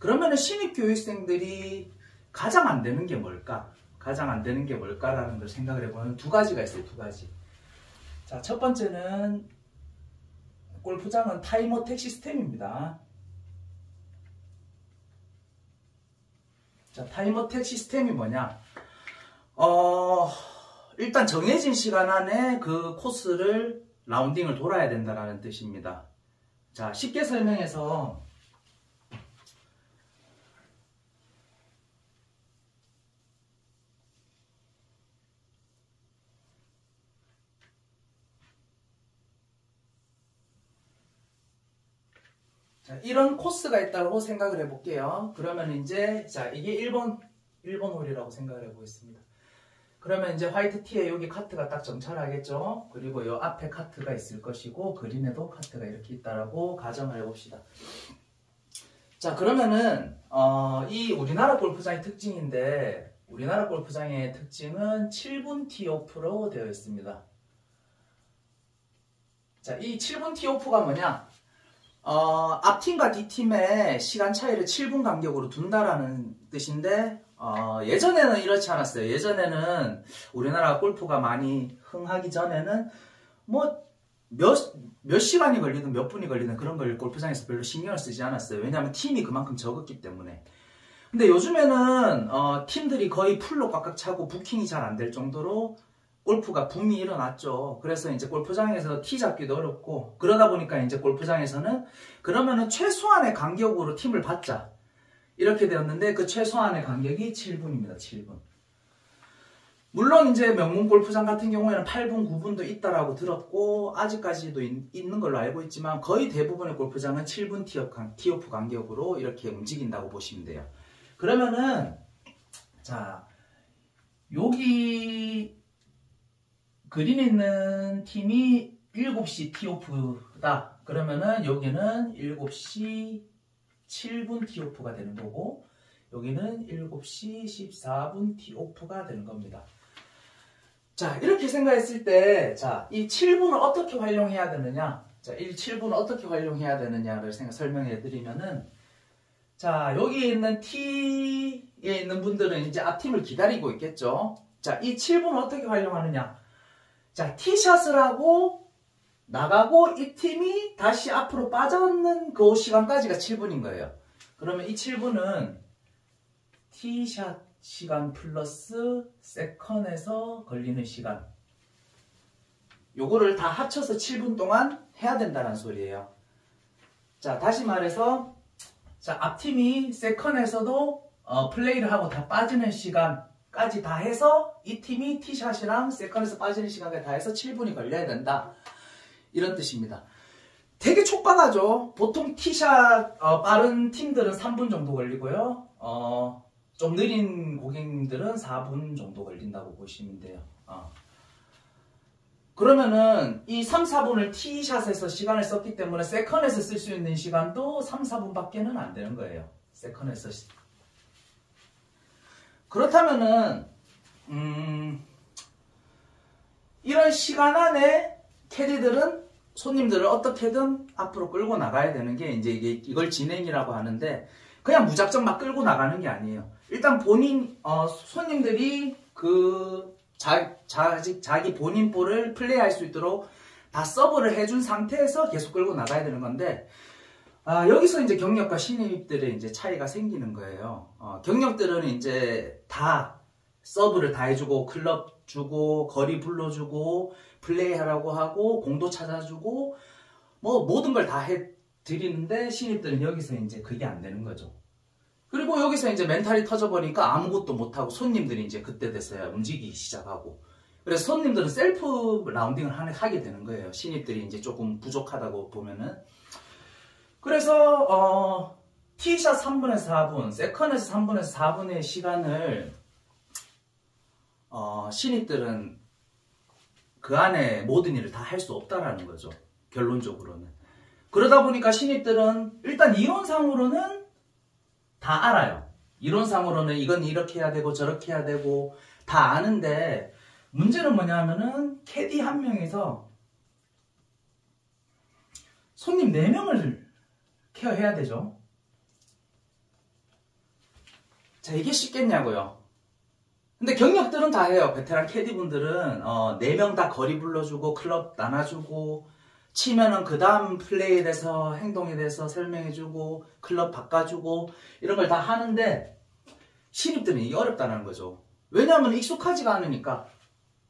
그러면은 신입 교육생들이 가장 안 되는 게 뭘까? 가장 안 되는 게 뭘까라는 걸 생각을 해보면 두 가지가 있어요. 두 가지. 자, 첫 번째는 골프장은 타임어택 시스템입니다. 자, 타임어택 시스템이 뭐냐? 일단 정해진 시간 안에 그 코스를 라운딩을 돌아야 된다는 뜻입니다. 자, 쉽게 설명해서 자, 이런 코스가 있다고 생각을 해볼게요. 그러면 이제 자, 이게 1번 홀이라고 생각을 해보겠습니다. 그러면 이제 화이트 티에 여기 카트가 딱 정찰하겠죠. 그리고 이 앞에 카트가 있을 것이고 그린에도 카트가 이렇게 있다라고 가정을 해봅시다. 자, 그러면은 이 우리나라 골프장의 특징인데 우리나라 골프장의 특징은 7분 티오프로 되어 있습니다. 자, 이 7분 티오프가 뭐냐? 앞팀과 D팀의 시간 차이를 7분 간격으로 둔다라는 뜻인데 예전에는 이렇지 않았어요. 예전에는 우리나라 골프가 많이 흥하기 전에는 뭐 몇 시간이 걸리든 몇 분이 걸리든 그런 걸 골프장에서 별로 신경을 쓰지 않았어요. 왜냐하면 팀이 그만큼 적었기 때문에. 근데 요즘에는 팀들이 거의 풀로 꽉꽉 차고 부킹이 잘 안 될 정도로 골프가 붐이 일어났죠. 그래서 이제 골프장에서 티 잡기도 어렵고 그러다 보니까 이제 골프장에서는 그러면은 최소한의 간격으로 팀을 받자 이렇게 되었는데 그 최소한의 간격이 7분입니다. 7분. 물론 이제 명문 골프장 같은 경우에는 8분, 9분도 있다라고 들었고 아직까지도 있는 걸로 알고 있지만 거의 대부분의 골프장은 7분 티오프 간격으로 이렇게 움직인다고 보시면 돼요. 그러면은 자, 여기 그린에 있는 팀이 7시 티오프다. 그러면은 여기는 7시 7분 티오프가 되는 거고 여기는 7시 14분 티오프가 되는 겁니다. 자, 이렇게 생각했을 때 자, 이 7분을 어떻게 활용해야 되느냐? 자, 이 7분을 어떻게 활용해야 되느냐를 설명해 드리면은 자, 여기 있는 T에 있는 분들은 이제 앞팀을 기다리고 있겠죠. 자, 이 7분을 어떻게 활용하느냐? 자, 티샷을 하고 나가고 이 팀이 다시 앞으로 빠져있는 그 시간까지가 7분인 거예요. 그러면 이 7분은 티샷 시간 플러스 세컨에서 걸리는 시간 요거를 다 합쳐서 7분 동안 해야 된다는 소리예요. 자, 다시 말해서 자, 앞팀이 세컨에서도 플레이를 하고 다 빠지는 시간까지 다 해서 이 팀이 티샷이랑 세컨에서 빠지는 시간까지 다 해서 7분이 걸려야 된다. 이런 뜻입니다. 되게 촉박하죠. 보통 티샷 빠른 팀들은 3분 정도 걸리고요. 좀 느린 고객님들은 4분 정도 걸린다고 보시면 돼요. 그러면은 이 3, 4분을 티샷에서 시간을 썼기 때문에 세컨에서 쓸 수 있는 시간도 3, 4분밖에는 안 되는 거예요. 세컨에서. 그렇다면은 이런 시간 안에 캐디들은 손님들을 어떻게든 앞으로 끌고 나가야 되는 게 이제 이걸 진행이라고 하는데 그냥 무작정 막 끌고 나가는 게 아니에요. 일단 손님들이 자기 본인 볼을 플레이할 수 있도록 다 서브를 해준 상태에서 계속 끌고 나가야 되는 건데 여기서 이제 경력과 신입들의 이제 차이가 생기는 거예요. 경력들은 이제 다 서브를 다 해주고 클럽 주고 거리 불러주고 플레이하라고 하고 공도 찾아주고 뭐 모든 걸 다 해드리는데 신입들은 여기서 이제 그게 안 되는 거죠. 그리고 여기서 이제 멘탈이 터져버리니까 아무것도 못하고 손님들이 이제 그때 돼서야 움직이기 시작하고 그래서 손님들은 셀프 라운딩을 하게 되는 거예요. 신입들이 이제 조금 부족하다고 보면은. 그래서 티샷 3분에서 4분, 세컨에서 3분에서 4분의 시간을 신입들은 그 안에 모든 일을 다 할 수 없다라는 거죠. 결론적으로는. 그러다 보니까 신입들은 일단 이론상으로는 다 알아요. 이론상으로는 이건 이렇게 해야 되고 저렇게 해야 되고 다 아는데 문제는 뭐냐면은 캐디 한 명에서 손님 4명을 케어해야 되죠. 자, 이게 쉽겠냐고요. 근데 경력들은 다 해요. 베테랑 캐디분들은 4명 다 거리 불러주고 클럽 나눠주고 치면은 그 다음 플레이에 대해서 행동에 대해서 설명해주고 클럽 바꿔주고 이런 걸 다 하는데 신입들은 이게 어렵다는 거죠. 왜냐하면 익숙하지가 않으니까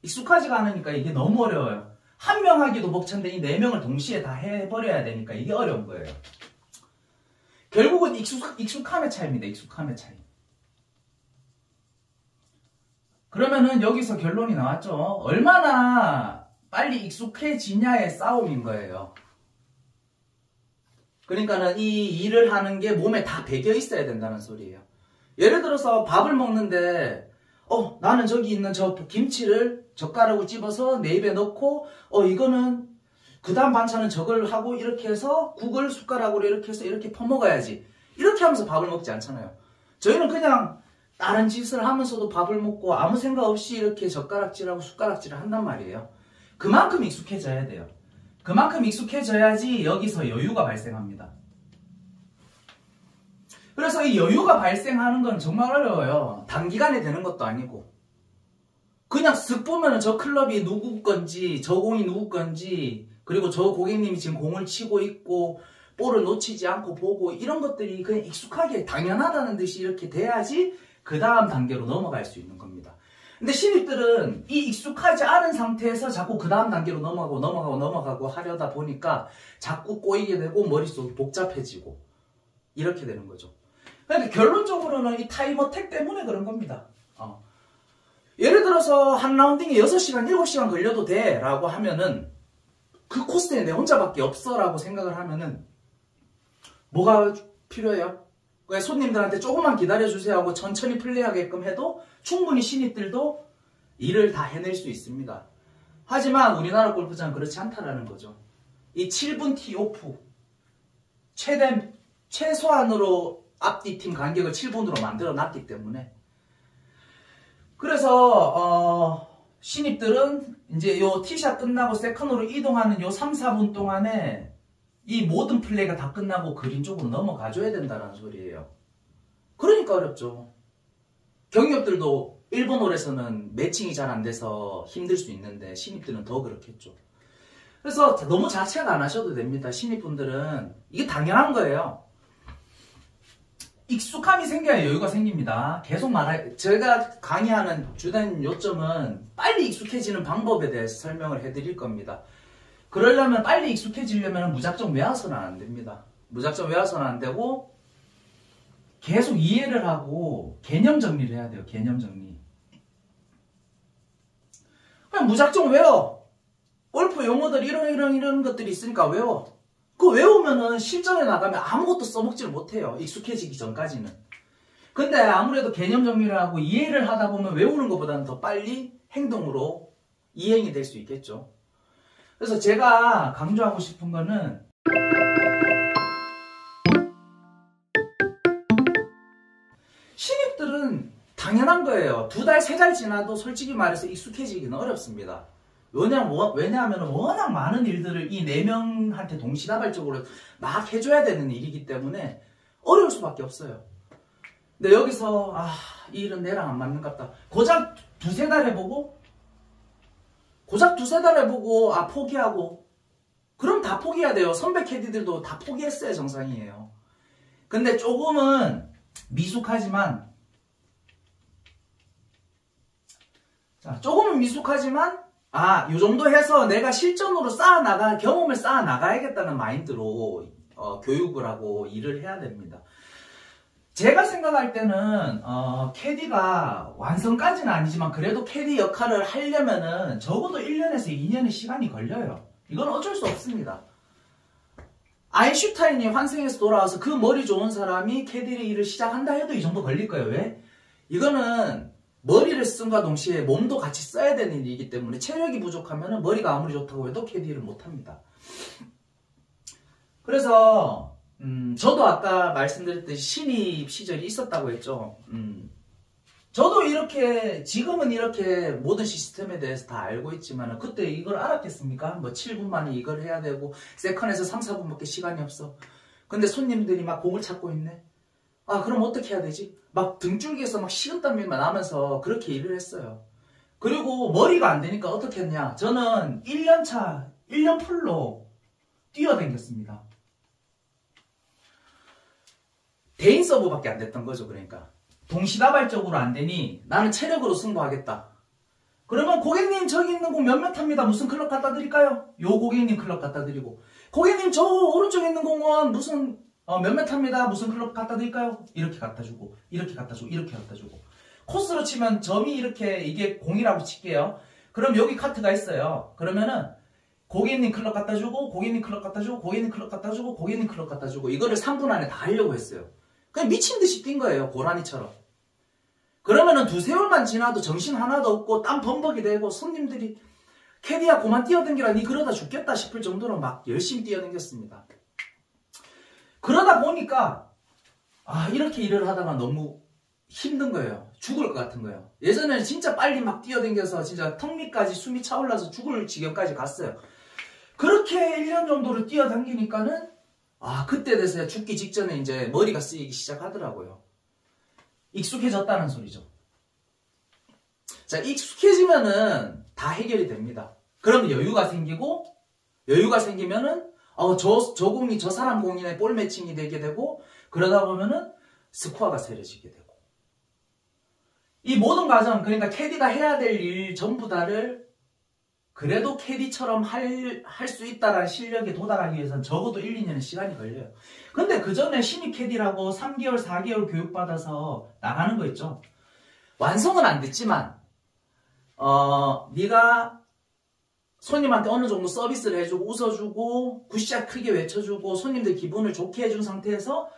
이게 너무 어려워요. 한 명 하기도 벅찬데 이 4명을 동시에 다 해버려야 되니까 이게 어려운 거예요. 결국은 익숙함의 차이입니다. 익숙함의 차이. 그러면은 여기서 결론이 나왔죠. 얼마나 빨리 익숙해지냐의 싸움인 거예요. 그러니까는 이 일을 하는 게 몸에 다 배겨 있어야 된다는 소리예요. 예를 들어서 밥을 먹는데 나는 저기 있는 저 김치를 젓가락으로 집어서 내 입에 넣고 이거는 그 다음 반찬은 저걸 하고 이렇게 해서 국을 숟가락으로 이렇게 해서 이렇게 퍼먹어야지. 이렇게 하면서 밥을 먹지 않잖아요. 저희는 그냥 다른 짓을 하면서도 밥을 먹고 아무 생각 없이 이렇게 젓가락질하고 숟가락질을 한단 말이에요. 그만큼 익숙해져야 돼요. 그만큼 익숙해져야지 여기서 여유가 발생합니다. 그래서 이 여유가 발생하는 건 정말 어려워요. 단기간에 되는 것도 아니고. 그냥 쓱 보면 저 클럽이 누구 건지, 저 공이 누구 건지, 그리고 저 고객님이 지금 공을 치고 있고, 볼을 놓치지 않고 보고, 이런 것들이 그냥 익숙하게 당연하다는 듯이 이렇게 돼야지 그 다음 단계로 넘어갈 수 있는 겁니다. 근데 신입들은 이 익숙하지 않은 상태에서 자꾸 그 다음 단계로 넘어가고 하려다 보니까 자꾸 꼬이게 되고 머릿속이 복잡해지고 이렇게 되는 거죠. 그러니까 결론적으로는 이 타임어택 때문에 그런 겁니다. 예를 들어서 한 라운딩에 6시간, 7시간 걸려도 돼 라고 하면은 그 코스에 내 혼자밖에 없어 라고 생각을 하면은 뭐가 필요해요? 손님들한테 조금만 기다려주세요 하고 천천히 플레이하게끔 해도 충분히 신입들도 일을 다 해낼 수 있습니다. 하지만 우리나라 골프장은 그렇지 않다라는 거죠. 이 7분 티오프 최소한으로 앞뒤 팀 간격을 7분으로 만들어 놨기 때문에 그래서 신입들은 이제 요 티샷 끝나고 세컨으로 이동하는 요 3, 4분 동안에 이 모든 플레이가 다 끝나고 그린 쪽으로 넘어가줘야 된다는 소리예요. 그러니까 어렵죠. 경력들도 일본 홀에서는 매칭이 잘 안 돼서 힘들 수 있는데 신입들은 더 그렇겠죠. 그래서 너무 자책 안 하셔도 됩니다. 신입분들은 이게 당연한 거예요. 익숙함이 생겨야 여유가 생깁니다. 제가 강의하는 주된 요점은 빨리 익숙해지는 방법에 대해서 설명을 해드릴 겁니다. 그러려면 빨리 익숙해지려면 무작정 외워서는 안 됩니다. 무작정 외워서는 안 되고 계속 이해를 하고 개념 정리를 해야 돼요. 개념 정리. 그냥 무작정 외워. 골프 용어들 이런 것들이 있으니까 외워. 그거 외우면은 실전에 나가면 아무것도 써먹지를 못해요. 익숙해지기 전까지는. 근데 아무래도 개념 정리를 하고 이해를 하다 보면 외우는 것보다는 더 빨리 행동으로 이행이 될 수 있겠죠. 그래서 제가 강조하고 싶은 거는 신입들은 당연한 거예요. 2달, 3달 지나도 솔직히 말해서 익숙해지기는 어렵습니다. 왜냐하면 워낙 많은 일들을 이 4명한테 동시다발적으로 막 해줘야 되는 일이기 때문에 어려울 수밖에 없어요. 근데 여기서 이 일은 내랑 안 맞는 것 같다. 고작 2-3달 해보고 포기하고 그럼 다 포기해야 돼요. 선배 캐디들도 다 포기했어요. 정상이에요. 근데 조금은 미숙하지만 요 정도 해서 내가 실전으로 경험을 쌓아나가야겠다는 마인드로 교육을 하고 일을 해야 됩니다. 제가 생각할 때는 캐디가 완성까지는 아니지만 그래도 캐디 역할을 하려면은 적어도 1년에서 2년의 시간이 걸려요. 이건 어쩔 수 없습니다. 아인슈타인이 환생해서 돌아와서 그 머리 좋은 사람이 캐디의 일을 시작한다 해도 이 정도 걸릴 거예요. 왜? 이거는 머리를 쓴과 동시에 몸도 같이 써야 되는 일이기 때문에 체력이 부족하면 머리가 아무리 좋다고 해도 캐디를 못합니다. 그래서 저도 아까 말씀드렸듯이 신입 시절이 있었다고 했죠. 저도 지금은 이렇게 모든 시스템에 대해서 다 알고 있지만 그때 이걸 알았겠습니까? 7분 만에 이걸 해야 되고 세컨에서 3, 4분밖에 시간이 없어. 근데 손님들이 막 공을 찾고 있네. 아, 그럼 어떻게 해야 되지? 막 등줄기에서 막 식은땀이 나면서 그렇게 일을 했어요. 그리고 머리가 안 되니까 어떻게 했냐? 저는 1년차, 1년 풀로 뛰어댕겼습니다. 대인 서브밖에 안 됐던 거죠, 그러니까. 동시다발적으로 안 되니 나는 체력으로 승부하겠다. 그러면 고객님 저기 있는 공 몇몇 합니다. 무슨 클럽 갖다 드릴까요? 요 고객님 클럽 갖다 드리고, 고객님 저 오른쪽에 있는 공은 무슨 몇몇 합니다. 무슨 클럽 갖다 드릴까요? 이렇게 갖다 주고, 이렇게 갖다 주고, 이렇게 갖다 주고. 코스로 치면 점이 이렇게, 이게 공이라고 칠게요. 그럼 여기 카트가 있어요. 그러면은 고객님 클럽 갖다 주고, 고객님 클럽 갖다 주고, 고객님 클럽 갖다 주고, 고객님 클럽 갖다 주고, 이거를 3분 안에 다 하려고 했어요. 그냥 미친 듯이 뛴 거예요, 고라니처럼. 그러면은 두세 월만 지나도 정신 하나도 없고 땀 범벅이 되고 손님들이 캐디야 그만 뛰어댕기라, 니 그러다 죽겠다 싶을 정도로 막 열심히 뛰어댕겼습니다. 그러다 보니까 이렇게 일을 하다가 너무 힘든 거예요. 죽을 것 같은 거예요. 예전에는 진짜 빨리 막 뛰어댕겨서 진짜 턱 밑까지 숨이 차올라서 죽을 지경까지 갔어요. 그렇게 1년 정도를 뛰어댕기니까는 그때 돼서야 죽기 직전에 이제 머리가 쓰이기 시작하더라고요. 익숙해졌다는 소리죠. 자, 익숙해지면은 다 해결이 됩니다. 그럼 여유가 생기고, 여유가 생기면은 저 공이 저 사람 공인의 볼 매칭이 되게 되고, 그러다 보면은 스코어가 세려지게 되고. 이 모든 과정, 그러니까 캐디가 해야 될 일 전부 다를 그래도 캐디처럼 할 수 있다라는 실력에 도달하기 위해서는 적어도 1, 2년의 시간이 걸려요. 근데 그 전에 신입 캐디라고 3개월, 4개월 교육받아서 나가는 거 있죠. 완성은 안 됐지만 네가 손님한테 어느 정도 서비스를 해주고 웃어주고 굿샷 크게 외쳐주고 손님들 기분을 좋게 해준 상태에서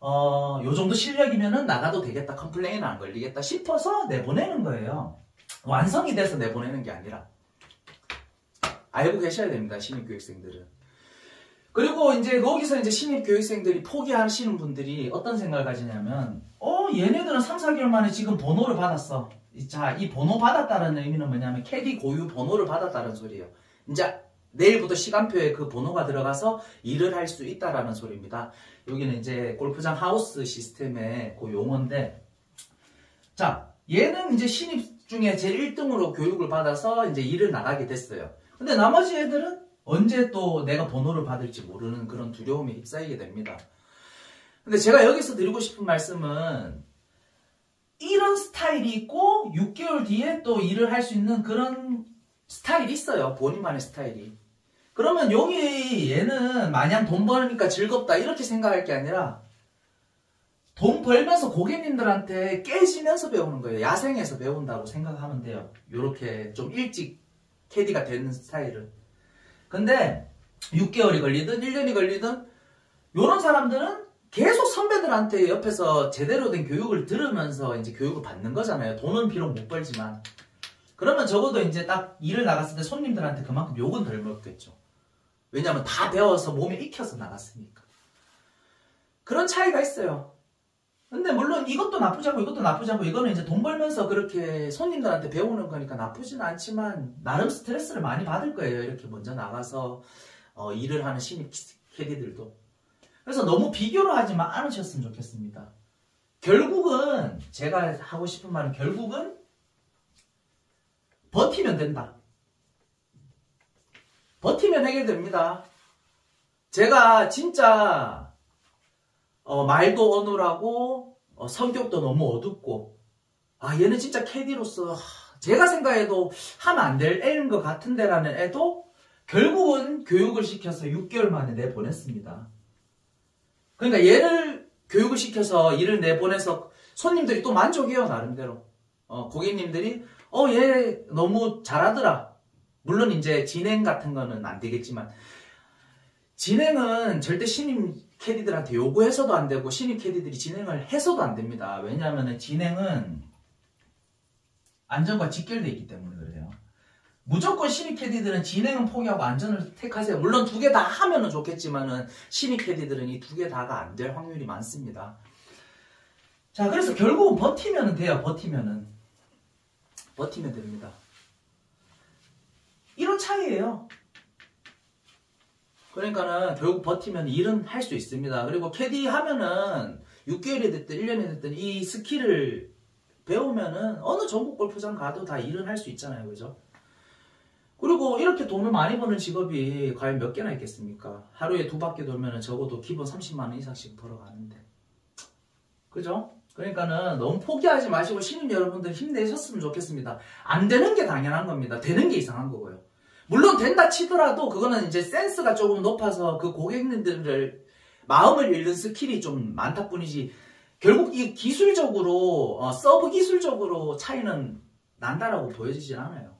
요 정도 실력이면은 나가도 되겠다, 컴플레인 안 걸리겠다 싶어서 내보내는 거예요. 완성이 돼서 내보내는 게 아니라. 알고 계셔야 됩니다, 신입 교육생들은. 그리고 이제 거기서 이제 신입 교육생들이 포기하시는 분들이 어떤 생각을 가지냐면, 얘네들은 3, 4개월 만에 지금 번호를 받았어. 자, 이 번호 받았다는 의미는 뭐냐면 캐디 고유 번호를 받았다는 소리예요. 이제 내일부터 시간표에 그 번호가 들어가서 일을 할 수 있다라는 소리입니다. 여기는 이제 골프장 하우스 시스템의 그 용어인데, 자, 얘는 이제 신입 중에 제일 1등으로 교육을 받아서 이제 일을 나가게 됐어요. 근데 나머지 애들은 언제 또 내가 번호를 받을지 모르는 그런 두려움에 휩싸이게 됩니다. 근데 제가 여기서 드리고 싶은 말씀은 이런 스타일이 있고 6개월 뒤에 또 일을 할 수 있는 그런 스타일이 있어요. 본인만의 스타일이. 그러면 여기 얘는 마냥 돈 버니까 즐겁다 이렇게 생각할 게 아니라 돈 벌면서 고객님들한테 깨지면서 배우는 거예요. 야생에서 배운다고 생각하면 돼요. 이렇게 좀 일찍 캐디가 되는 스타일은. 근데 6개월이 걸리든 1년이 걸리든 이런 사람들은 계속 선배들한테 옆에서 제대로 된 교육을 들으면서 이제 교육을 받는 거잖아요. 돈은 비록 못 벌지만. 그러면 적어도 이제 딱 일을 나갔을 때 손님들한테 그만큼 욕은 덜 먹겠죠. 왜냐하면 다 배워서 몸에 익혀서 나갔으니까. 그런 차이가 있어요. 근데 물론 이것도 나쁘지 않고 이것도 나쁘지 않고 이거는 이제 돈 벌면서 그렇게 손님들한테 배우는 거니까 나쁘지는 않지만 나름 스트레스를 많이 받을 거예요. 이렇게 먼저 나가서 일을 하는 신입 캐디들도. 그래서 너무 비교를 하지만 않으셨으면 좋겠습니다. 결국은 제가 하고 싶은 말은 결국은 버티면 된다. 버티면 해결됩니다. 제가 진짜 말도 어눌하고 성격도 너무 어둡고 얘는 진짜 캐디로서 제가 생각해도 하면 안 될 애인 것 같은데 라는 애도 결국은 교육을 시켜서 6개월 만에 내보냈습니다. 그러니까 얘를 교육을 시켜서 일을 내보내서 손님들이 또 만족해요, 나름대로. 고객님들이 얘 너무 잘하더라. 물론 이제 진행 같은 거는 안 되겠지만 진행은 절대 신입 캐디들한테 요구해서도 안 되고 신입 캐디들이 진행을 해서도 안 됩니다. 왜냐하면 진행은 안전과 직결되어 있기 때문에 그래요. 무조건 신입 캐디들은 진행은 포기하고 안전을 택하세요. 물론 두 개 다 하면은 좋겠지만은 신입 캐디들은 이 두 개 다가 안 될 확률이 많습니다. 자, 그래서 결국은 버티면 돼요. 버티면 됩니다. 이런 차이예요. 그러니까는 결국 버티면 일은 할 수 있습니다. 그리고 캐디 하면은 6개월이 됐든 1년이 됐든 이 스킬을 배우면은 어느 전국 골프장 가도 다 일은 할 수 있잖아요. 그죠? 그리고 이렇게 돈을 많이 버는 직업이 과연 몇 개나 있겠습니까? 하루에 2바퀴 돌면은 적어도 기본 30만원 이상씩 벌어가는데. 그죠? 그러니까는 너무 포기하지 마시고 신입 여러분들 힘내셨으면 좋겠습니다. 안 되는 게 당연한 겁니다. 되는 게 이상한 거고요. 물론 된다 치더라도 그거는 이제 센스가 조금 높아서 그 고객님들을 마음을 읽는 스킬이 좀 많다 뿐이지 결국 이 기술적으로 서브 기술적으로 차이는 난다라고 보여지진 않아요.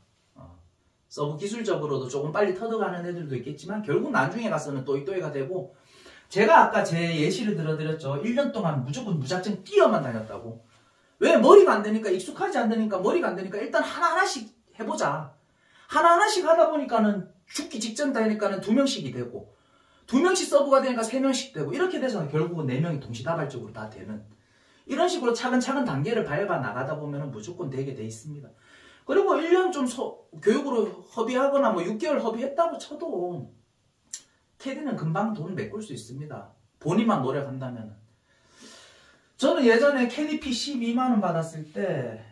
서브 기술적으로도 조금 빨리 터득하는 애들도 있겠지만 결국 나중에 가서는 또이또이가 되고 제가 아까 제 예시를 들어드렸죠. 1년 동안 무조건 무작정 뛰어만 다녔다고. 왜? 머리가 안 되니까 익숙하지 않으니까 머리가 안 되니까 일단 하나하나씩 해보자. 하나하나씩 하다 보니까는 죽기 직전 되니까는 2명씩이 되고 2명씩 서브가 되니까 3명씩 되고 이렇게 돼서 결국은 4명이 동시다발적으로 다 되는 이런 식으로 차근차근 단계를 밟아 나가다 보면 무조건 되게 돼 있습니다. 그리고 1년 좀 교육으로 허비하거나 뭐 6개월 허비했다고 쳐도 캐디는 금방 돈 메꿀 수 있습니다. 본인만 노력한다면. 저는 예전에 캐디피 12만원 받았을 때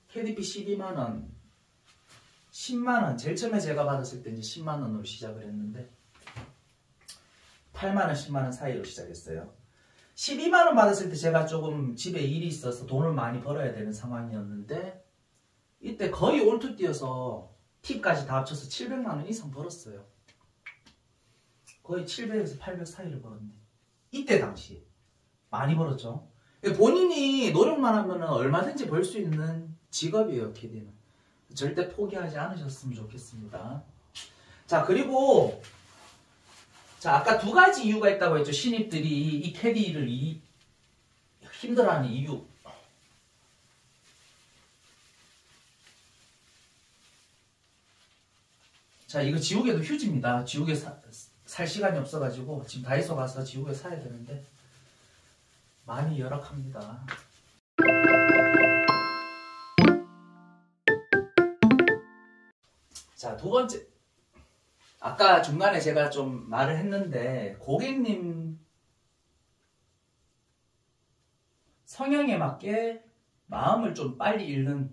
캐디피 12만원 10만원 제일 처음에 제가 받았을 때 이제 10만원으로 시작을 했는데 8만원 10만원 사이로 시작했어요. 12만원 받았을 때 제가 조금 집에 일이 있어서 돈을 많이 벌어야 되는 상황이었는데 이때 거의 올투 뛰어서 팁까지 다 합쳐서 700만원 이상 벌었어요. 거의 700에서 800 사이를 벌었네. 이때 당시 많이 벌었죠. 본인이 노력만 하면 얼마든지 벌 수 있는 직업이에요. 캐디는. 절대 포기하지 않으셨으면 좋겠습니다. 자, 그리고 자, 아까 2가지 이유가 있다고 했죠. 신입들이 이 캐디를 힘들어하는 이유. 자, 이거 지우개도 휴지입니다. 지우개 살 시간이 없어가지고 지금 다이소 가서 지우개 사야 되는데 많이 열악합니다. 자, 2번째. 아까 중간에 제가 좀 말을 했는데 고객님 성향에 맞게 마음을 좀 빨리 읽는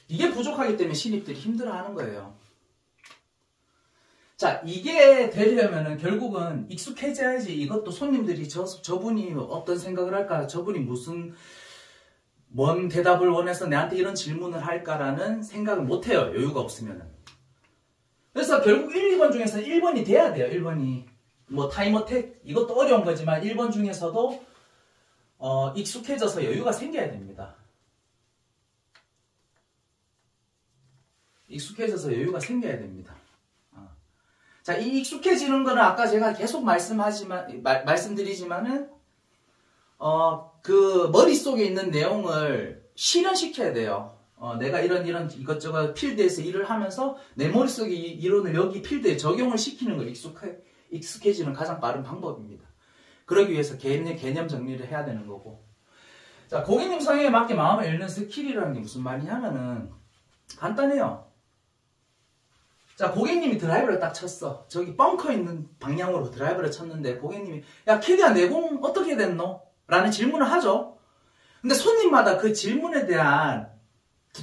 이게 부족하기 때문에 신입들이 힘들어하는 거예요. 자, 이게 되려면은 결국은 익숙해져야지. 이것도 손님들이 저분이 어떤 생각을 할까? 저분이 뭔 대답을 원해서 내한테 이런 질문을 할까라는 생각을 못해요. 여유가 없으면은. 그래서 결국 1, 2번 중에서 1번이 돼야 돼요. 1번이. 뭐 타임어택 이것도 어려운 거지만 1번 중에서도 익숙해져서 여유가 생겨야 됩니다. 익숙해져서 여유가 생겨야 됩니다. 자, 이 익숙해지는 거는 아까 제가 계속 말씀드리지만은 그 머릿속에 있는 내용을 실현시켜야 돼요. 내가 이런 이것저것 필드에서 일을 하면서 내 머릿속의 이론을 여기 필드에 적용을 시키는 걸 익숙해지는 가장 빠른 방법입니다. 그러기 위해서 개념 정리를 해야 되는 거고. 자, 고객님 성향에 맞게 마음을 읽는 스킬이라는 게 무슨 말이냐면은 간단해요. 자, 고객님이 드라이버를 딱 쳤어. 저기 벙커 있는 방향으로 드라이버를 쳤는데 고객님이 야, 캐디야, 내 공 어떻게 됐노? 라는 질문을 하죠. 근데 손님마다 그 질문에 대한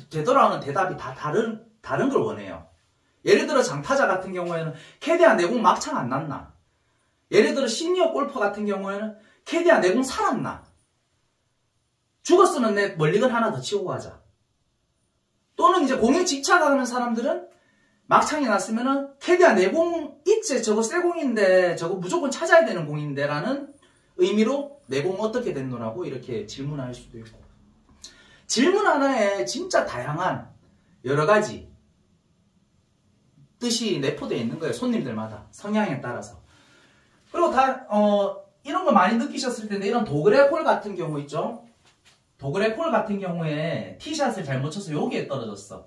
되돌아오는 대답이 다 다른 걸 원해요. 예를 들어 장타자 같은 경우에는 캐디야, 내 공 막창 안 났나? 예를 들어 시니어 골퍼 같은 경우에는 캐디야, 내 공 살았나? 죽었으면 내 멀리건 하나 더 치고 가자. 또는 이제 공에 집착하는 사람들은 막창이 났으면은 캐디야, 내 공 있지? 저거 새 공인데 저거 무조건 찾아야 되는 공인데 라는 의미로 내 공 어떻게 됐노라고 이렇게 질문할 수도 있고, 질문 하나에 진짜 다양한 여러 가지 뜻이 내포되어 있는 거예요. 손님들마다 성향에 따라서. 그리고 이런 거 많이 느끼셨을 텐데 이런 도그레콜 같은 경우 있죠. 도그레콜 같은 경우에 티샷을 잘못 쳐서 여기에 떨어졌어.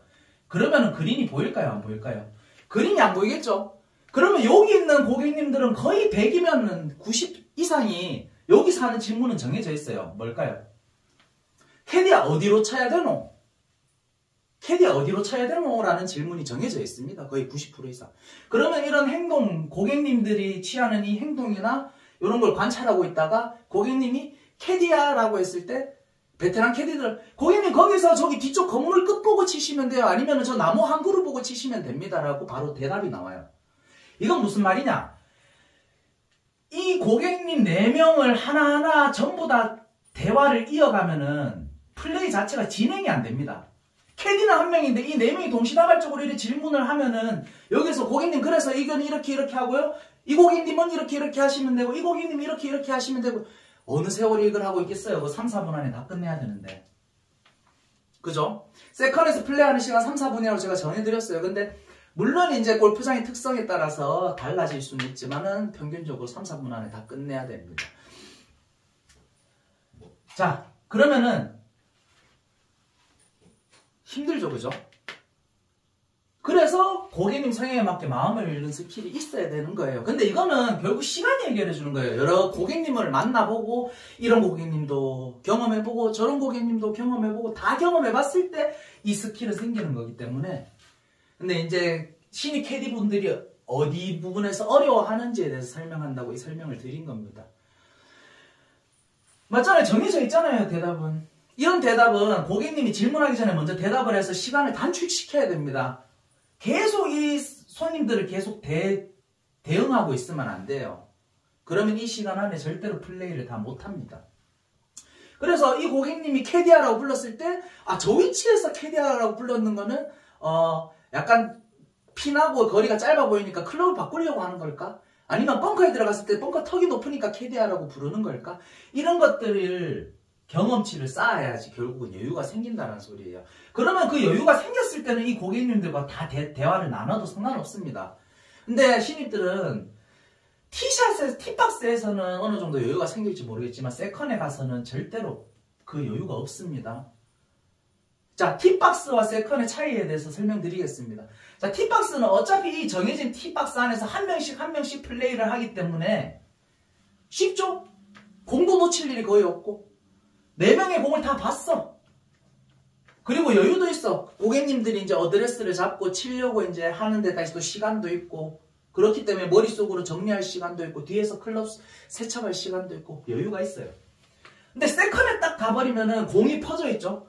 그러면은 그린이 보일까요? 안 보일까요? 그린이 안 보이겠죠? 그러면 여기 있는 고객님들은 거의 100이면 90 이상이 여기서 하는 질문은 정해져 있어요. 뭘까요? 캐디야 어디로 쳐야 되노? 캐디야 어디로 쳐야 되노? 라는 질문이 정해져 있습니다. 거의 90% 이상. 그러면 이런 행동, 고객님들이 취하는 이 행동이나 이런 걸 관찰하고 있다가 고객님이 캐디야 라고 했을 때 베테랑 캐디들 고객님 거기서 저기 뒤쪽 건물 끝 보고 치시면 돼요. 아니면 저 나무 한 그루 보고 치시면 됩니다. 라고 바로 대답이 나와요. 이건 무슨 말이냐? 이 고객님 4명을 하나하나 전부 다 대화를 이어가면은 플레이 자체가 진행이 안 됩니다. 캐디는 한 명인데 이 4명이 동시다발적으로 이렇게 질문을 하면은 여기서 고객님 그래서 이건 이렇게 하고요. 이 고객님은 이렇게 하시면 되고 이 고객님이 이렇게 하시면 되고 어느 세월이 이걸 하고 있겠어요. 3, 4분 안에 다 끝내야 되는데. 그죠? 세컨에서 플레이하는 시간 3, 4분이라고 제가 정해드렸어요. 근데 물론 이제 골프장의 특성에 따라서 달라질 수는 있지만은 평균적으로 3, 4분 안에 다 끝내야 됩니다. 자, 그러면은 힘들죠, 그죠? 그래서 고객님 성향에 맞게 마음을 읽는 스킬이 있어야 되는 거예요. 근데 이거는 결국 시간이 해결해 주는 거예요. 여러 고객님을 만나보고 이런 고객님도 경험해보고 저런 고객님도 경험해보고 다 경험해봤을 때 이 스킬은 생기는 거기 때문에. 근데 이제 신입 캐디 분들이 어디 부분에서 어려워하는지에 대해서 설명한다고 이 설명을 드린 겁니다. 맞잖아요. 정해져 있잖아요, 대답은. 이런 대답은 고객님이 질문하기 전에 먼저 대답을 해서 시간을 단축시켜야 됩니다. 계속 이 손님들을 계속 대응하고 있으면 안 돼요. 그러면 이 시간 안에 절대로 플레이를 다 못합니다. 그래서 이 고객님이 캐디아라고 불렀을 때 저 위치에서 캐디아라고 불렀는 거는 약간 핀하고 거리가 짧아 보이니까 클럽을 바꾸려고 하는 걸까? 아니면 벙커에 들어갔을 때 벙커 턱이 높으니까 캐디아라고 부르는 걸까? 이런 것들을 경험치를 쌓아야지 결국은 여유가 생긴다는 소리예요. 그러면 그 여유가 생겼을 때는 이 고객님들과 다 대화를 나눠도 상관없습니다. 근데 신입들은 티박스에서는 어느 정도 여유가 생길지 모르겠지만 세컨에 가서는 절대로 그 여유가 없습니다. 자, 티박스와 세컨의 차이에 대해서 설명드리겠습니다. 자, 티박스는 어차피 이 정해진 티박스 안에서 한 명씩 플레이를 하기 때문에 쉽죠? 공도 놓칠 일이 거의 없고 4명의 공을 다 봤어. 그리고 여유도 있어. 고객님들이 이제 어드레스를 잡고 치려고 이제 하는 데까지 또 시간도 있고 그렇기 때문에 머릿속으로 정리할 시간도 있고 뒤에서 클럽 세척할 시간도 있고 여유가 있어요. 근데 세컨에 딱 가버리면은 공이 퍼져 있죠.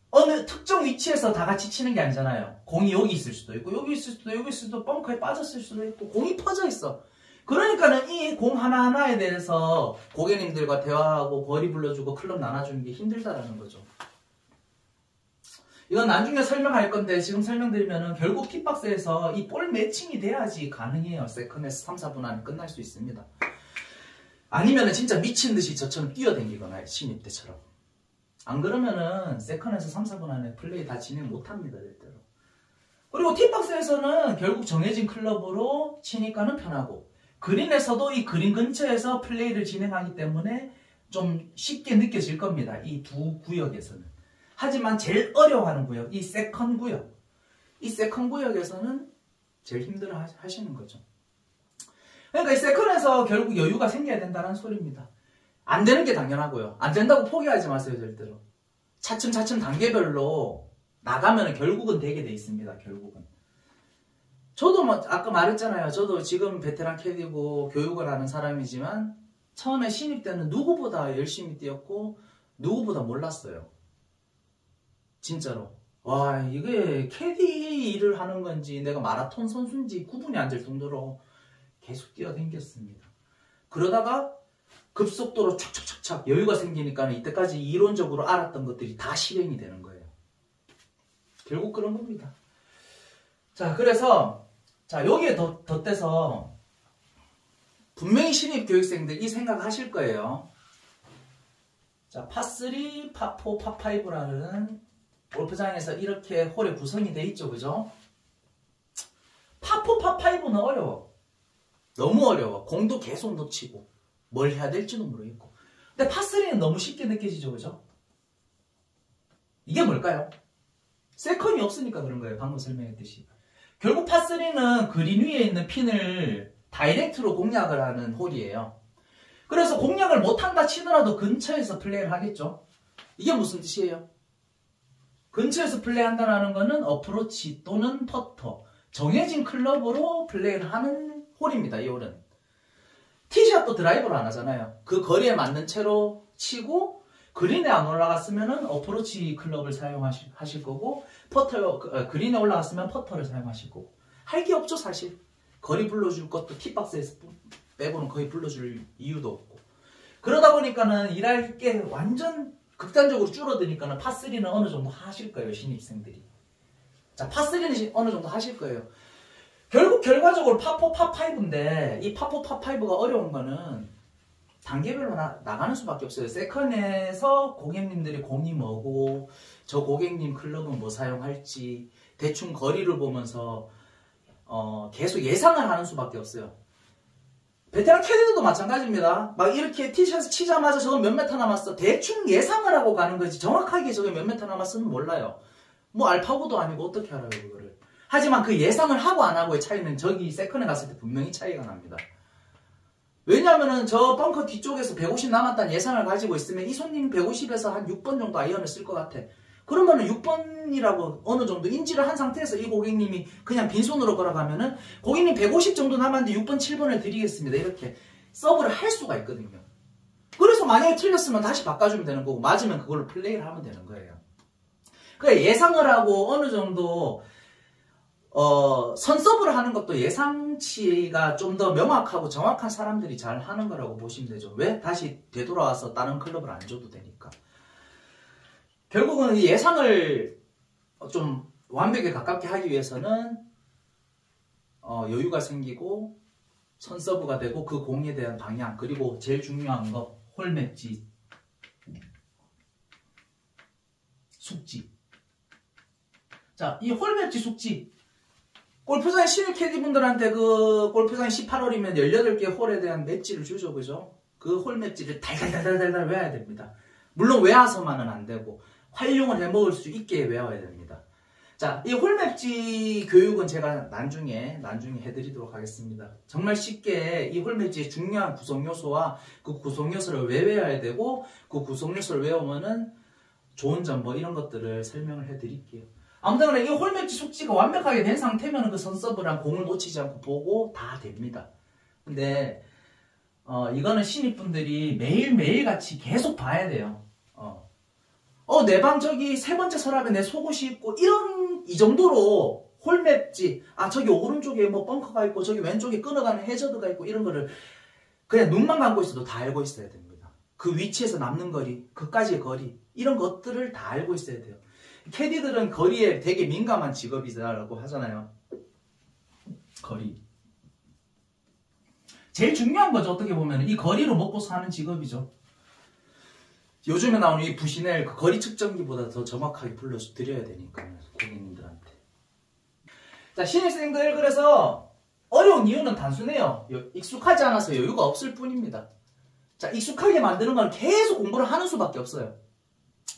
어느 특정 위치에서 다 같이 치는 게 아니잖아요. 공이 여기 있을 수도 있고 여기 있을 수도 여기 있을 수도 벙커에 빠졌을 수도 있고 공이 퍼져 있어. 그러니까는 이 공 하나하나에 대해서 고객님들과 대화하고 거리 불러주고 클럽 나눠주는 게 힘들다라는 거죠. 이건 나중에 설명할 건데 지금 설명드리면은 결국 팁박스에서 이 볼 매칭이 돼야지 가능해요. 세컨에서 3, 4분 안에 끝날 수 있습니다. 아니면은 진짜 미친 듯이 저처럼 뛰어댕기거나 신입 때처럼. 안 그러면은 세컨에서 3, 4분 안에 플레이 다 진행 못합니다. 절대로. 그리고 팁박스에서는 결국 정해진 클럽으로 치니까는 편하고 그린에서도 이 그린 근처에서 플레이를 진행하기 때문에 좀 쉽게 느껴질 겁니다. 이 두 구역에서는. 하지만 제일 어려워하는 구역, 이 세컨 구역. 이 세컨 구역에서는 제일 힘들어 하시는 거죠. 그러니까 이 세컨에서 결국 여유가 생겨야 된다는 소리입니다. 안 되는 게 당연하고요. 안 된다고 포기하지 마세요, 절대로. 차츰차츰 단계별로 나가면 결국은 되게 돼 있습니다, 결국은. 저도 아까 말했잖아요. 저도 지금 베테랑 캐디고 교육을 하는 사람이지만 처음에 신입 때는 누구보다 열심히 뛰었고 누구보다 몰랐어요. 진짜로. 와, 이게 캐디 일을 하는 건지 내가 마라톤 선수인지 구분이 안 될 정도로 계속 뛰어댕겼습니다. 그러다가 급속도로 착착착착 여유가 생기니까 이때까지 이론적으로 알았던 것들이 다 실행이 되는 거예요. 결국 그런 겁니다. 자, 그래서 자, 여기에 덧대서 분명히 신입 교육생들 이 생각 하실 거예요. 자, 파3, 파4, 파5라는 골프장에서 이렇게 홀에 구성이 돼 있죠, 그죠? 파4, 파5는 어려워. 너무 어려워. 공도 계속 놓치고 뭘 해야 될지도 모르겠고. 근데 파3는 너무 쉽게 느껴지죠, 그죠? 이게 뭘까요? 세컨이 없으니까 그런 거예요. 방금 설명했듯이. 결국 파3는 그린 위에 있는 핀을 다이렉트로 공략을 하는 홀이에요. 그래서 공략을 못한다 치더라도 근처에서 플레이를 하겠죠. 이게 무슨 뜻이에요? 근처에서 플레이한다는 거는 어프로치 또는 퍼터, 정해진 클럽으로 플레이를 하는 홀입니다. 이 홀은. 티샷도 드라이버로 안 하잖아요. 그 거리에 맞는 채로 치고 그린에 안 올라갔으면 어프로치 클럽을 사용하실 거고, 그린에 올라갔으면 퍼터를 사용하실 거고. 할 게 없죠, 사실. 거리 불러줄 것도 티박스에서 빼고는 거의 불러줄 이유도 없고. 그러다 보니까는 일할 게 완전 극단적으로 줄어드니까는 파3는 어느 정도 하실 거예요, 신입생들이. 자, 파3는 어느 정도 하실 거예요. 결국 결과적으로 파4, 파5인데 이 파4, 파5가 어려운 거는 단계별로 나가는 수밖에 없어요. 세컨에서 고객님들이 공이 뭐고 저 고객님 클럽은 뭐 사용할지 대충 거리를 보면서 계속 예상을 하는 수밖에 없어요. 베테랑 캐디들도 마찬가지입니다. 막 이렇게 티셔츠 치자마자 저거 몇 메타 남았어. 대충 예상을 하고 가는 거지. 정확하게 저게 몇 메타 남았으면 몰라요. 뭐 알파고도 아니고 어떻게 알아요, 그거를. 하지만 그 예상을 하고 안 하고의 차이는 저기 세컨에 갔을 때 분명히 차이가 납니다. 왜냐하면은 저 벙커 뒤쪽에서 150 남았다는 예상을 가지고 있으면 이 손님 150에서 한 6번 정도 아이언을 쓸 것 같아. 그러면은 6번이라고 어느 정도 인지를 한 상태에서 이 고객님이 그냥 빈손으로 걸어가면은 고객님 150 정도 남았는데 6번, 7번을 드리겠습니다. 이렇게 서브를 할 수가 있거든요. 그래서 만약에 틀렸으면 다시 바꿔주면 되는 거고 맞으면 그걸로 플레이를 하면 되는 거예요. 그러니까 예상을 하고 어느 정도 선서브를 하는 것도 예상치가 좀 더 명확하고 정확한 사람들이 잘 하는 거라고 보시면 되죠. 왜? 다시 되돌아와서 다른 클럽을 안 줘도 되니까. 결국은 이 예상을 좀 완벽에 가깝게 하기 위해서는 여유가 생기고 선서브가 되고 그 공에 대한 방향, 그리고 제일 중요한 거 홀맵지, 숙지. 자, 이 홀맵지 숙지, 골프장 신입 캐디분들한테 그 골프장 18홀이면 18개 홀에 대한 맵지를 주죠, 그죠? 그 홀 맵지를 달달달달달 외워야 됩니다. 물론 외워서만은 안 되고 활용을 해먹을 수 있게 외워야 됩니다. 자, 이 홀맵지 교육은 제가 나중에 해드리도록 하겠습니다. 정말 쉽게 이 홀맵지의 중요한 구성요소와 그 구성요소를 왜 외워야 되고 그 구성요소를 외우면은 좋은 점 뭐 이런 것들을 설명을 해드릴게요. 아무튼 이 홀맵지 숙지가 완벽하게 된 상태면 그 선서브랑 공을 놓치지 않고 보고 다 됩니다. 근데 이거는 신입분들이 매일매일 같이 계속 봐야 돼요. 내 방 저기 세 번째 서랍에 내 속옷이 있고 이 정도로 홀맵지, 저기 오른쪽에 뭐 벙커가 있고 저기 왼쪽에 끊어가는 해저드가 있고 이런 거를 그냥 눈만 감고 있어도 다 알고 있어야 됩니다. 그 위치에서 남는 거리, 그까지의 거리, 이런 것들을 다 알고 있어야 돼요. 캐디들은 거리에 되게 민감한 직업이라고 하잖아요. 거리. 제일 중요한 거죠. 어떻게 보면 이 거리로 먹고 사는 직업이죠. 요즘에 나오는 이 부시넬 그 거리 측정기보다 더 정확하게 불러드려야 되니까 고객님들한테. 자, 신입생들 그래서 어려운 이유는 단순해요. 익숙하지 않아서 여유가 없을 뿐입니다. 자, 익숙하게 만드는 건 계속 공부를 하는 수밖에 없어요.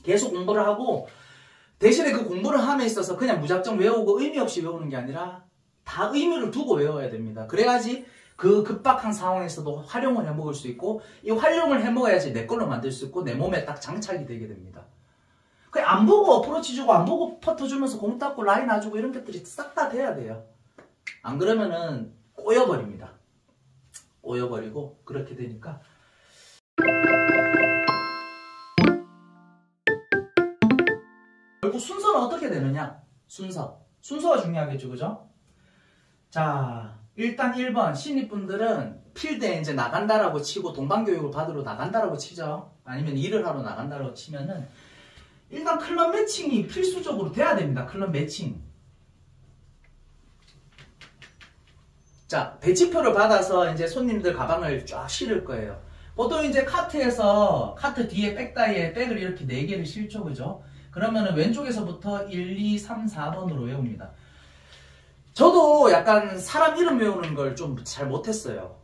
계속 공부를 하고 대신에 그 공부를 함에 있어서 그냥 무작정 외우고 의미 없이 외우는 게 아니라 다 의미를 두고 외워야 됩니다. 그래야지 그 급박한 상황에서도 활용을 해먹을 수 있고 이 활용을 해먹어야지 내 걸로 만들 수 있고 내 몸에 딱 장착이 되게 됩니다. 그냥 안 보고 어프로치 주고 안 보고 퍼터 주면서 공 닦고 라인 놔주고 이런 것들이 싹 다 돼야 돼요. 안 그러면은 꼬여버립니다. 꼬여버리고 그렇게 되니까 결국 순서는 어떻게 되느냐? 순서가 중요하겠죠, 그죠? 자, 일단 1번 신입분들은 필드에 이제 나간다라고 치고 동반교육을 받으러 나간다라고 치죠. 아니면 일을 하러 나간다라고 치면은 일단 클럽 매칭이 필수적으로 돼야 됩니다. 클럽 매칭. 자, 배치표를 받아서 이제 손님들 가방을 쫙 실을 거예요. 보통 이제 카트 뒤에 백다이에 백을 이렇게 4개를 실죠, 그죠? 그러면은 왼쪽에서부터 1, 2, 3, 4번으로 외웁니다. 저도 약간 사람 이름 외우는 걸 좀 잘 못했어요.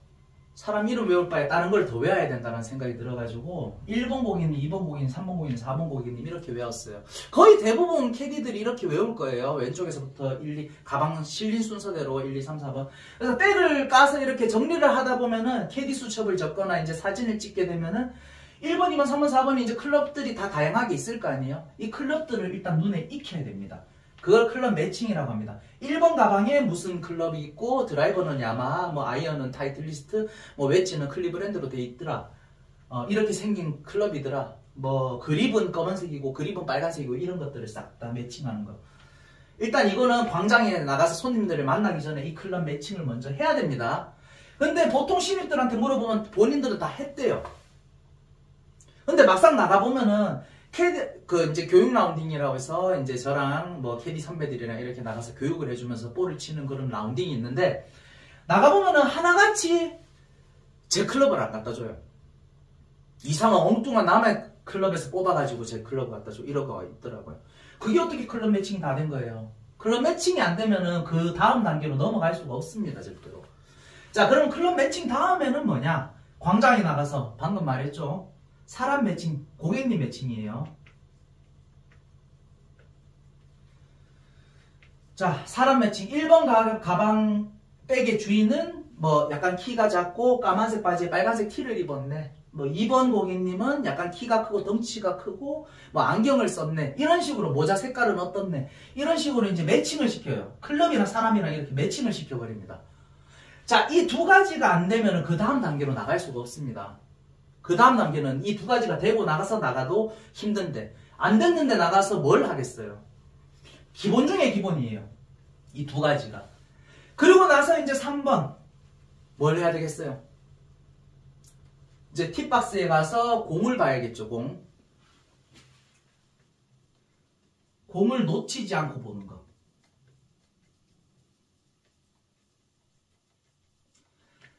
사람 이름 외울 바에 다른 걸 더 외워야 된다는 생각이 들어가지고 1번 고객님, 2번 고객님, 3번 고객님, 4번 고객님 이렇게 외웠어요. 거의 대부분 캐디들이 이렇게 외울 거예요. 왼쪽에서부터 1, 2, 가방 실린 순서대로 1, 2, 3, 4번. 그래서 백을 까서 이렇게 정리를 하다 보면은 캐디 수첩을 적거나 이제 사진을 찍게 되면은 1번, 2번, 3번, 4번이 이제 클럽들이 다 다양하게 있을 거 아니에요? 이 클럽들을 일단 눈에 익혀야 됩니다. 그걸 클럽 매칭이라고 합니다. 1번 가방에 무슨 클럽이 있고, 드라이버는 야마하, 뭐 아이언은 타이틀리스트, 뭐 웨지는 클리브랜드로 돼 있더라. 이렇게 생긴 클럽이더라. 뭐 그립은 검은색이고 그립은 빨간색이고 이런 것들을 싹 다 매칭하는 거. 일단 이거는 광장에 나가서 손님들을 만나기 전에 이 클럽 매칭을 먼저 해야 됩니다. 근데 보통 신입들한테 물어보면 본인들은 다 했대요. 근데 막상 나가보면은 이제 교육 라운딩이라고 해서 이제 저랑 뭐 캐디 선배들이랑 이렇게 나가서 교육을 해주면서 볼을 치는 그런 라운딩이 있는데, 나가보면은 하나같이 제 클럽을 안 갖다 줘요. 이상한 엉뚱한 남의 클럽에서 뽑아가지고 제 클럽 갖다 줘, 이런 거 있더라고요. 그게 어떻게 클럽 매칭이 다 된 거예요? 클럽 매칭이 안 되면은 그 다음 단계로 넘어갈 수가 없습니다, 절대로. 자, 그럼 클럽 매칭 다음에는 뭐냐? 광장에 나가서 방금 말했죠? 사람 매칭, 고객님 매칭이에요. 자, 사람 매칭. 1번 가방 백의 주인은 뭐 약간 키가 작고 까만색 바지에 빨간색 티를 입었네. 뭐 2번 고객님은 약간 키가 크고 덩치가 크고 뭐 안경을 썼네. 이런 식으로 모자 색깔은 어떻네. 이런 식으로 이제 매칭을 시켜요. 클럽이나 사람이랑 이렇게 매칭을 시켜버립니다. 자, 이 두 가지가 안 되면 그 다음 단계로 나갈 수가 없습니다. 그 다음 단계는 이 두 가지가 되고 나가도 힘든데, 안 됐는데 나가서 뭘 하겠어요? 기본 중에 기본이에요. 이 두 가지가. 그리고 나서 이제 3번. 뭘 해야 되겠어요? 이제 팁박스에 가서 공을 봐야겠죠, 공. 공을 놓치지 않고 보는 거.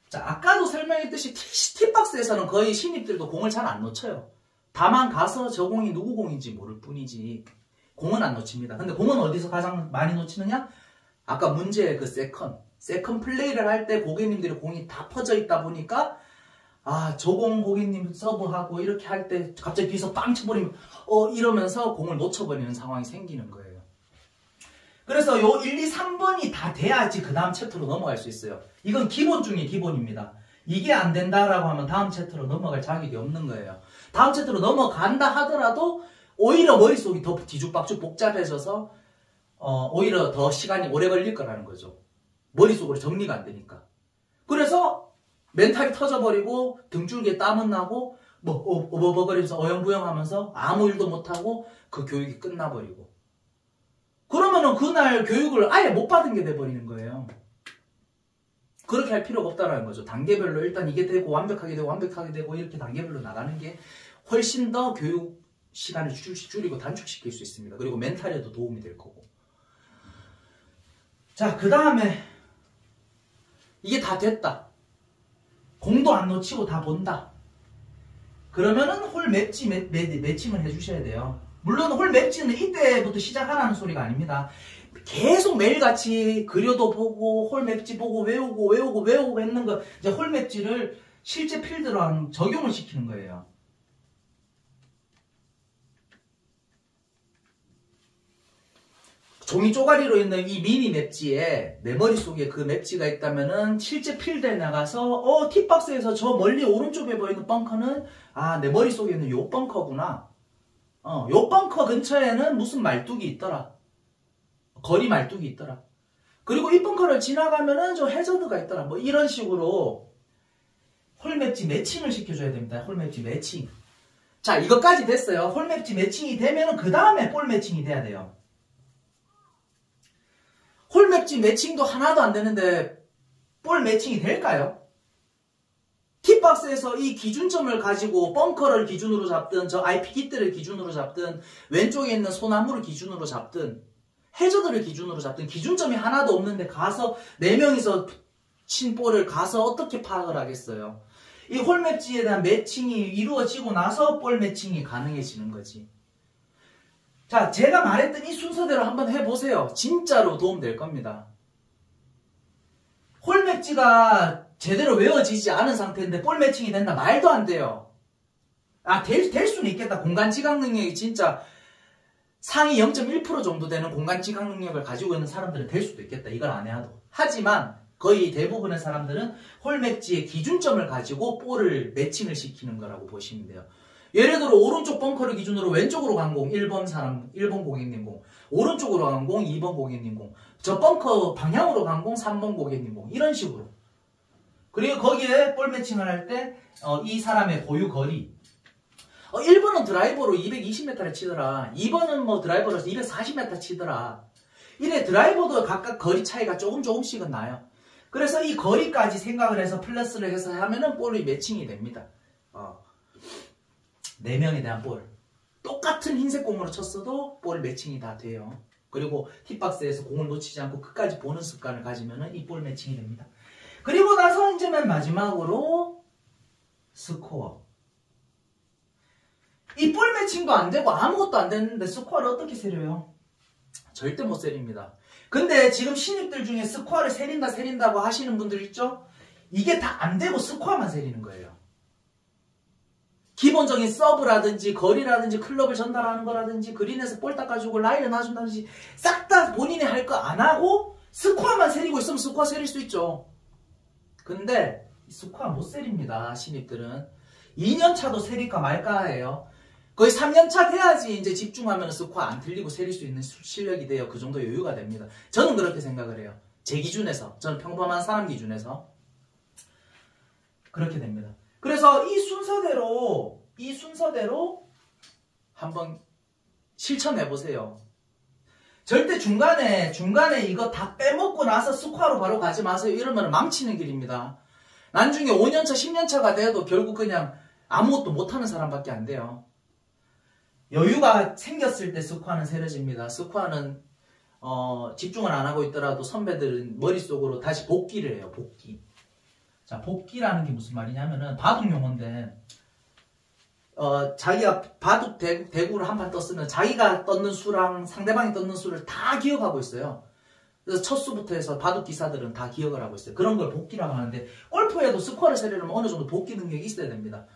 자, 아까도 설명했듯이 팁박스에서는 거의 신입들도 공을 잘 안 놓쳐요. 다만 가서 저 공이 누구 공인지 모를 뿐이지 공은 안 놓칩니다. 근데 공은 어디서 가장 많이 놓치느냐? 아까 문제의 그 세컨 플레이를 할 때 고객님들이 공이 다 퍼져 있다 보니까, 아, 저 공 고객님 서브하고 이렇게 할 때 갑자기 뒤에서 빵 쳐버리면 이러면서 공을 놓쳐버리는 상황이 생기는 거예요. 그래서 요 1, 2, 3번이 다 돼야지 그 다음 챕터로 넘어갈 수 있어요. 이건 기본 중에 기본입니다. 이게 안 된다라고 하면 다음 챕터로 넘어갈 자격이 없는 거예요. 다음 챕터로 넘어간다 하더라도 오히려 머릿속이 더 뒤죽박죽 복잡해져서 오히려 더 시간이 오래 걸릴 거라는 거죠. 머릿속으로 정리가 안 되니까. 그래서 멘탈이 터져버리고 등줄기에 땀은 나고 뭐 어버버거리면서 어영부영하면서 아무 일도 못하고 그 교육이 끝나버리고, 그러면은 그날 교육을 아예 못 받은 게 돼버리는 거예요. 그렇게 할 필요가 없다는 거죠. 단계별로 일단 이게 되고 완벽하게 되고 이렇게 단계별로 나가는 게 훨씬 더 교육 시간을 줄이고 단축시킬 수 있습니다. 그리고 멘탈에도 도움이 될 거고. 자, 그 다음에 이게 다 됐다. 공도 안 놓치고 다 본다. 그러면은 홀 매칭을 해주셔야 돼요. 물론 홀 매칭은 이때부터 시작하라는 소리가 아닙니다. 계속 매일같이 그려도 보고 홀 맵지 보고 외우고 했는 거, 이제 홀 맵지를 실제 필드랑 적용을 시키는 거예요. 종이 쪼가리로 있는 이 미니 맵지에 내 머릿속에 그 맵지가 있다면은 실제 필드에 나가서 팁박스에서 저 멀리 오른쪽에 보이는 벙커는 내 머릿속에 있는 요 벙커구나. 요 벙커 근처에는 무슨 말뚝이 있더라. 거리 말뚝이 있더라. 그리고 이 벙커를 지나가면은 저 해저드가 있더라. 뭐 이런 식으로 홀맵지 매칭을 시켜줘야 됩니다. 홀맵지 매칭. 자, 이것까지 됐어요. 홀맵지 매칭이 되면은 그 다음에 볼 매칭이 돼야 돼요. 홀맵지 매칭도 하나도 안 되는데 볼 매칭이 될까요? 팁박스에서 이 기준점을 가지고 벙커를 기준으로 잡든 저 IP 깃들을 기준으로 잡든 왼쪽에 있는 소나무를 기준으로 잡든 해저드를 기준으로 잡든 기준점이 하나도 없는데 가서 4명이서 친 볼을 가서 어떻게 파악을 하겠어요? 이 홀맵지에 대한 매칭이 이루어지고 나서 볼 매칭이 가능해지는 거지. 자, 제가 말했던 이 순서대로 한번 해보세요. 진짜로 도움될 겁니다. 홀맵지가 제대로 외워지지 않은 상태인데 볼 매칭이 된다? 말도 안 돼요. 될 수는 있겠다. 공간 지각 능력이 진짜 상위 0.1% 정도 되는 공간 지각 능력을 가지고 있는 사람들은 될 수도 있겠다. 이걸 안 해도. 하지만 거의 대부분의 사람들은 홀맵지의 기준점을 가지고 볼을 매칭을 시키는 거라고 보시면 돼요. 예를 들어 오른쪽 벙커를 기준으로 왼쪽으로 간 공 1번 고객님 공, 오른쪽으로 간 공 2번 고객님 공, 저 벙커 방향으로 간 공 3번 고객님 공, 이런 식으로. 그리고 거기에 볼 매칭을 할 때 이 사람의 보유 거리, 1번은 드라이버로 220m를 치더라, 2번은 뭐 드라이버로서 240m 치더라, 이래 드라이버도 각각 거리 차이가 조금씩은 나요. 그래서 이 거리까지 생각을 해서 플러스를 해서 하면은 볼이 매칭이 됩니다. 4명에 대한 볼. 똑같은 흰색 공으로 쳤어도 볼 매칭이 다 돼요. 그리고 팁박스에서 공을 놓치지 않고 끝까지 보는 습관을 가지면은 이 볼 매칭이 됩니다. 그리고 나서 이제 맨 마지막으로 스코어. 이 볼 매칭도 안 되고 아무것도 안 됐는데 스코어를 어떻게 세려요? 절대 못 세립니다. 근데 지금 신입들 중에 스코어를 세린다고 하시는 분들 있죠? 이게 다 안 되고 스코어만 세리는 거예요. 기본적인 서브라든지 거리라든지 클럽을 전달하는 거라든지 그린에서 볼 닦아주고 라인을 놔준다든지 싹 다 본인이 할 거 안 하고 스코어만 세리고 있으면 스코어 세릴 수 있죠. 근데 스코어 못 세립니다. 신입들은 2년차도 세릴까 말까 해요. 거의 3년차 돼야지 이제 집중하면 스코어 안 틀리고 세릴 수 있는 실력이 돼요. 그 정도 여유가 됩니다. 저는 그렇게 생각을 해요. 제 기준에서, 저는 평범한 사람 기준에서 그렇게 됩니다. 그래서 이 순서대로 한번 실천해보세요. 절대 중간에 이거 다 빼먹고 나서 스코어로 바로 가지 마세요. 이러면 망치는 길입니다. 나중에 5년차, 10년차가 돼도 결국 그냥 아무것도 못하는 사람밖에 안 돼요. 여유가 생겼을 때 스코어는 세려집니다. 스코어는 집중을 안 하고 있더라도 선배들은 머릿속으로 다시 복기를 해요. 복기. 자, 복기라는 게 무슨 말이냐면은 바둑 용어인데 자기가 바둑 대구를 한 판 떴으면 자기가 떴는 수랑 상대방이 떴는 수를 다 기억하고 있어요. 그래서 첫 수부터 해서 바둑 기사들은 다 기억을 하고 있어요. 그런 걸 복기라고 하는데 골프에도 스코어를 세려면 어느 정도 복기 능력이 있어야 됩니다.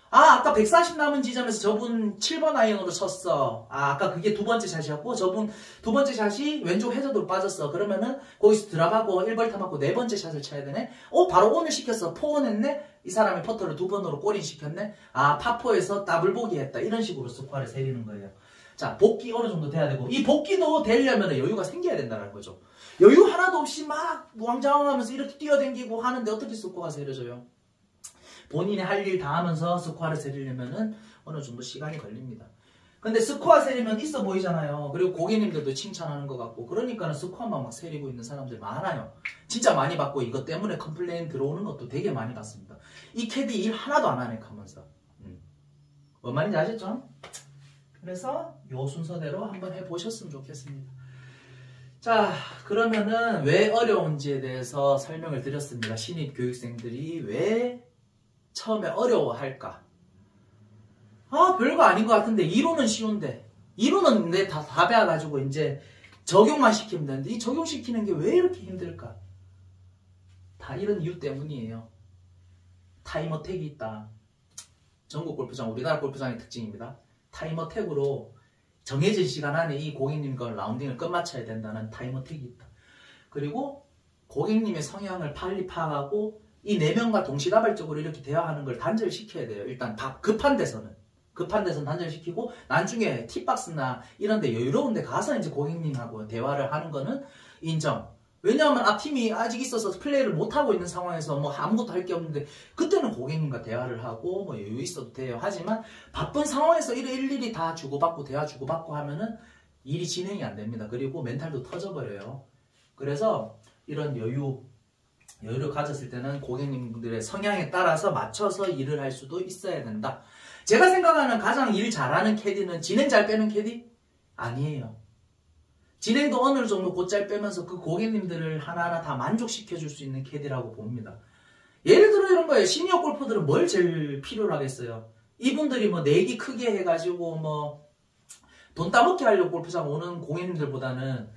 아까 140 남은 지점에서 저분 7번 아이언으로 쳤어. 아까 그게 두 번째 샷이었고 저분 두 번째 샷이 왼쪽 해저드로 빠졌어. 그러면은 거기서 들어가고 1벌타 맞고 네 번째 샷을 쳐야 되네. 바로 온을 시켰어. 포온 했네. 이 사람이 퍼터를 두 번으로 꼬린 시켰네. 파포에서 더블 보기 했다. 이런 식으로 스코어를 세리는 거예요. 자, 복기 어느 정도 돼야 되고 이 복기도 되려면 여유가 생겨야 된다는 거죠. 여유 하나도 없이 막 우왕좌왕하면서 이렇게 뛰어댕기고 하는데 어떻게 스코어가 세려져요? 본인이 할 일 다 하면서 스코어를 세리려면은 어느 정도 시간이 걸립니다. 근데 스코어 세리면 있어 보이잖아요. 그리고 고객님들도 칭찬하는 것 같고 그러니까는 스코어만 막 세리고 있는 사람들 많아요. 진짜 많이 받고 이것 때문에 컴플레인 들어오는 것도 되게 많이 받습니다. 이 캐디 일 하나도 안 하네 하면서. 뭔 말인지 아셨죠? 그래서 요 순서대로 한번 해보셨으면 좋겠습니다. 자, 그러면은 왜 어려운지에 대해서 설명을 드렸습니다. 신입 교육생들이 왜 처음에 어려워할까? 별거 아닌 것 같은데 이론은 쉬운데 이론은 내 다 배워가지고 이제 적용만 시키면 되는데 이 적용시키는 게 왜 이렇게 힘들까? 다 이런 이유 때문이에요. 타임어택이 있다. 전국 골프장, 우리나라 골프장의 특징입니다. 타임어택으로 정해진 시간 안에 이 고객님과 라운딩을 끝마쳐야 된다는 타임어택이 있다. 그리고 고객님의 성향을 빨리 파악하고 이 4명과 동시다발적으로 이렇게 대화하는 걸 단절시켜야 돼요. 일단 급한 데서는 단절시키고 나중에 팁박스나 이런 데 여유로운 데 가서 이제 고객님하고 대화를 하는 거는 인정. 왜냐하면 앞팀이 아직 있어서 플레이를 못하고 있는 상황에서 뭐 아무것도 할 게 없는데 그때는 고객님과 대화를 하고 뭐 여유 있어도 돼요. 하지만 바쁜 상황에서 일일이 다 주고받고 대화 주고받고 하면은 일이 진행이 안 됩니다. 그리고 멘탈도 터져버려요. 그래서 이런 여유를 가졌을 때는 고객님들의 성향에 따라서 맞춰서 일을 할 수도 있어야 된다. 제가 생각하는 가장 일 잘하는 캐디는 진행 잘 빼는 캐디? 아니에요. 진행도 어느 정도 곧잘 빼면서 그 고객님들을 하나하나 다 만족시켜줄 수 있는 캐디라고 봅니다. 예를 들어 이런 거예요. 시니어 골퍼들은 뭘 제일 필요로 하겠어요? 이분들이 뭐 내기 크게 해가지고 뭐 돈 따먹게 하려고 골프장 오는 고객님들보다는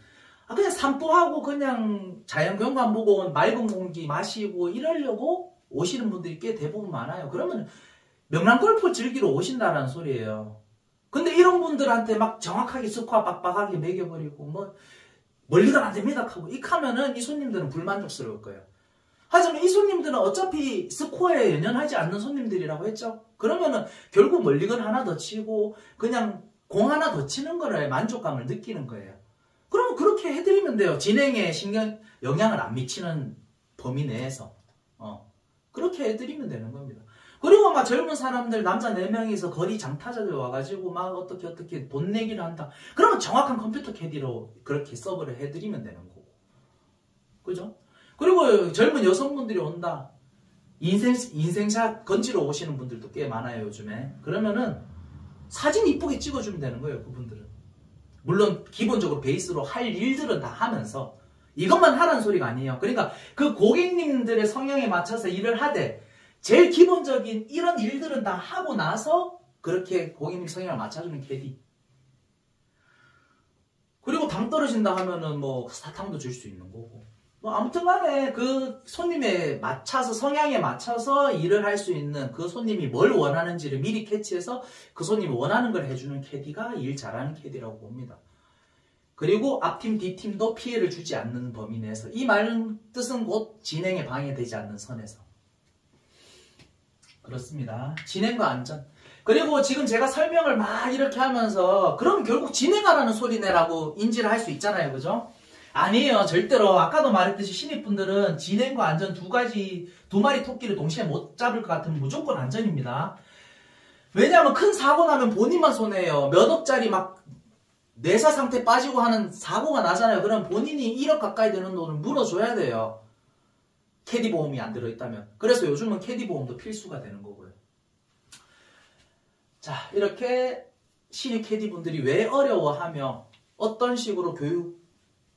그냥 산보하고 그냥 자연경관 보고 맑은 공기 마시고 이러려고 오시는 분들이 꽤 대부분 많아요. 그러면 명랑골프 즐기러 오신다는 소리예요. 근데 이런 분들한테 막 정확하게 스코어 빡빡하게 매겨버리고 뭐 멀리가 안 됩니다 하고 이렇게 하면은 이 손님들은 불만족스러울 거예요. 하지만 이 손님들은 어차피 스코어에 연연하지 않는 손님들이라고 했죠. 그러면은 결국 멀리건 하나 더 치고 그냥 공 하나 더 치는 거를 만족감을 느끼는 거예요. 그러면 그렇게 해드리면 돼요. 진행에 영향을 안 미치는 범위 내에서. 그렇게 해드리면 되는 겁니다. 그리고 막 젊은 사람들 남자 4명이서 거리 장타자들 와가지고 막 어떻게 돈 내기를 한다. 그러면 정확한 컴퓨터 캐디로 그렇게 서브를 해드리면 되는 거고. 그죠? 그리고 젊은 여성분들이 온다. 인생샷 건지러 오시는 분들도 꽤 많아요, 요즘에. 그러면은 사진 이쁘게 찍어주면 되는 거예요, 그분들은. 물론 기본적으로 베이스로 할 일들은 다 하면서 이것만 하라는 소리가 아니에요. 그러니까 그 고객님들의 성향에 맞춰서 일을 하되 제일 기본적인 이런 일들은 다 하고 나서 그렇게 고객님 성향을 맞춰주는 캐디. 그리고 당 떨어진다 하면은 뭐 사탕도 줄 수 있는 거고. 뭐 아무튼 간에 그 손님에 맞춰서 성향에 맞춰서 일을 할 수 있는 그 손님이 뭘 원하는지를 미리 캐치해서 그 손님이 원하는 걸 해주는 캐디가 일 잘하는 캐디라고 봅니다. 그리고 앞팀 D팀도 피해를 주지 않는 범위 내에서 이 말은 뜻은 곧 진행에 방해되지 않는 선에서 그렇습니다. 진행과 안전. 그리고 지금 제가 설명을 막 이렇게 하면서 그럼 결국 진행하라는 소리네라고 인지를 할 수 있잖아요. 그죠? 아니에요. 절대로 아까도 말했듯이 신입분들은 진행과 안전 두 마리 토끼를 동시에 못 잡을 것 같으면 무조건 안전입니다. 왜냐하면 큰 사고 나면 본인만 손해예요. 몇 억짜리 막 뇌사 상태 빠지고 하는 사고가 나잖아요. 그럼 본인이 1억 가까이 되는 돈을 물어줘야 돼요. 캐디 보험이 안 들어있다면. 그래서 요즘은 캐디 보험도 필수가 되는 거고요. 자, 이렇게 신입 캐디 분들이 왜 어려워하며 어떤 식으로 교육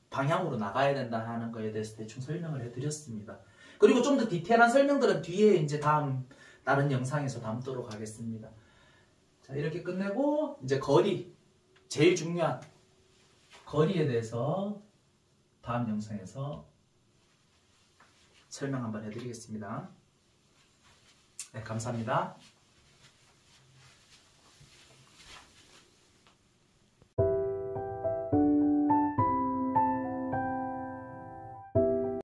방향으로 나가야 된다 하는 거에 대해서 대충 설명을 해드렸습니다. 그리고 좀 더 디테일한 설명들은 뒤에 이제 다른 영상에서 담도록 하겠습니다. 자, 이렇게 끝내고 이제 거리, 제일 중요한 거리에 대해서 다음 영상에서 설명 한번 해드리겠습니다. 네, 감사합니다.